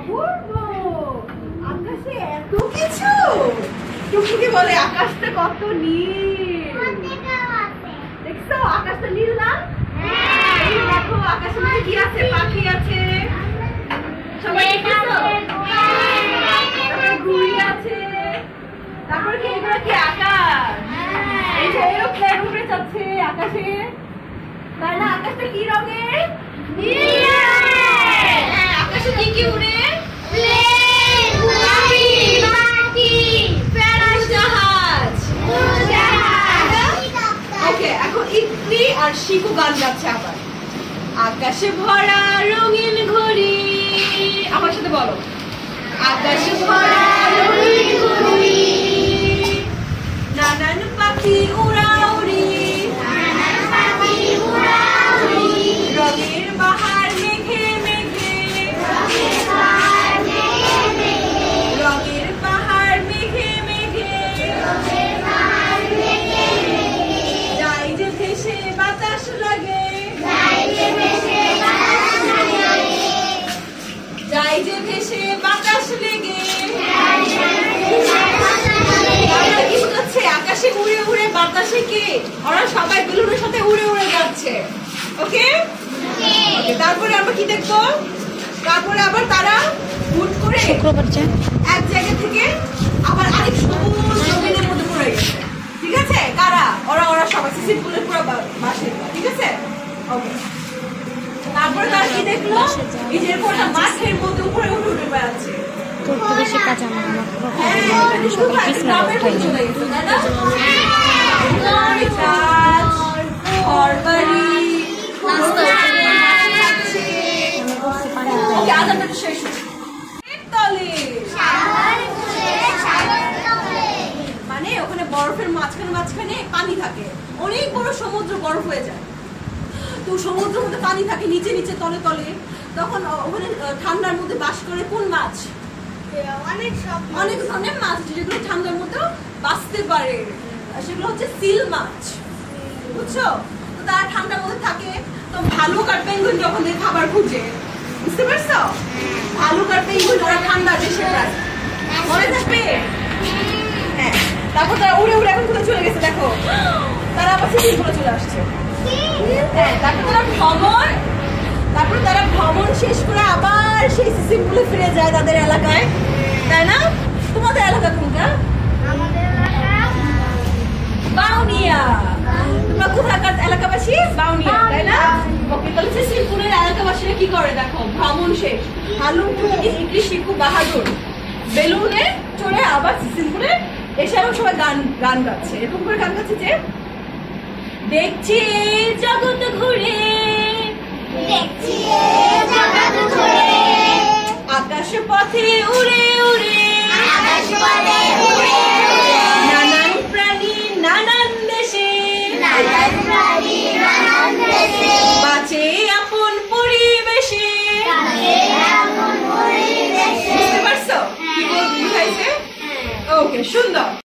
অপূর্ব, আকাশে এত কিছু। টুকটুকি বলে আকাশটা কত নীল, দেখছো আকাশটা নীল না? এই দেখো আকাশের মধ্যে কি আছে, পাখি আছে, সবাই দেখছো? তারপরে ঘুড়ি আছে, তারপরে কি এগুলো কি আকাশ? এই যে এরোপ্লেন উড়ে যাচ্ছে আকাশে, তাই না? আকাশটা কি রঙের? নীল। হ্যাঁ, আকাশে কি কি উড়ে? প্লেন, পাখি, উড়োজাহাজ। ওকে, এখন ইকরি আর শিকু গান গাচ্ছে আবার। আকাশে ভরা রঙিন ঘড়ি, আমার সাথে বলো। আকাশে ভরা রঙিন ঘড়ি, নানান পাখি উড়াউড়ি, রঙের বাহার মেঘে মেঘে, রঙের বাহার মেঘে মেঘে, যাই যে ভেসে বাতাস লাগে, যাই যে ভেসে বাতাস লেগে। কি বোঝাচ্ছে? আকাশে উড়ে উড়ে বাতাসে কি ওরা সবাই বেলুনের সাথে উড়ে উড়ে যাচ্ছে। ওকে, তারপরে আমরা কি দেখবো? তারপরে আবার তারা হুট করে এক জায়গা থেকে আবার আরেক সবুজ জমিনের মধ্যে পড়ে গেছে। ঠিক আছে, কারা? ওরা ওরা সবাই সিম্পলের পুরো বাসে। ঠিক আছে, ওকে। তারপরে তারা কি দেখলো? এই যে একটা মাঠের মধ্যে উপরে উঠে উঠে বেড়াচ্ছে। মানে ওখানে বরফের মাঝখানে মাঝখানে পানি থাকে, অনেক বড় সমুদ্র বরফ হয়ে যায়। তো সমুদ্রের মধ্যে পানি থাকে নিচে নিচে তলে তলে, তখন ওখানে ঠান্ডার মধ্যে বাস করে কোন মাছ? অনেক ধরনের মাছ যেগুলো ঠান্ডার মধ্যে বাঁচতে পারে, সেগুলো হচ্ছে সিল মাছ। বুঝছো? তো তারা ঠান্ডার মধ্যে থাকে। তো ভালুক আর পেঙ্গুইন যখন খাবার খুঁজে, বুঝতে পারছো? ভালুক আর পেঙ্গুইন ওরা ঠান্ডা দেশে প্রায়, মনে থাকবে? হ্যাঁ, তারপর তারা উড়ে উড়ে এখন কোথায় চলে গেছে দেখো, তারা আবার সিটির করে চলে আসছে। হ্যাঁ, তারপর তারা ভ্রমণ শেষ করে আবার সেই সিম্বলে ফিরে যায় তাদের এলাকায়, তাই না? তোমাদের এলাকা কোনটা? বাউনিয়া। তোমরা কোথাকার এলাকাবাসী? বাউনিয়া, তাই না? ওকে, তাহলে সিম্বলের এলাকাবাসীরা কি করে দেখো, ভ্রমণ শেষ, হালুক ইকরি শিকু বাহাদুর বেলুনে চড়ে আবার সিম্বলে এসে আবার সবাই গান গাচ্ছে। এরকম করে গান গাচ্ছে যে দেখছি জগৎ ঘুরে, আকাশ পথে উড়ে উড়ে, নানান প্রাণী নানান দেশে, বাঁচে আপন পরিবেশে। বুঝতে পারছো কি বুঝাইছে? ওকে, সুন্দর।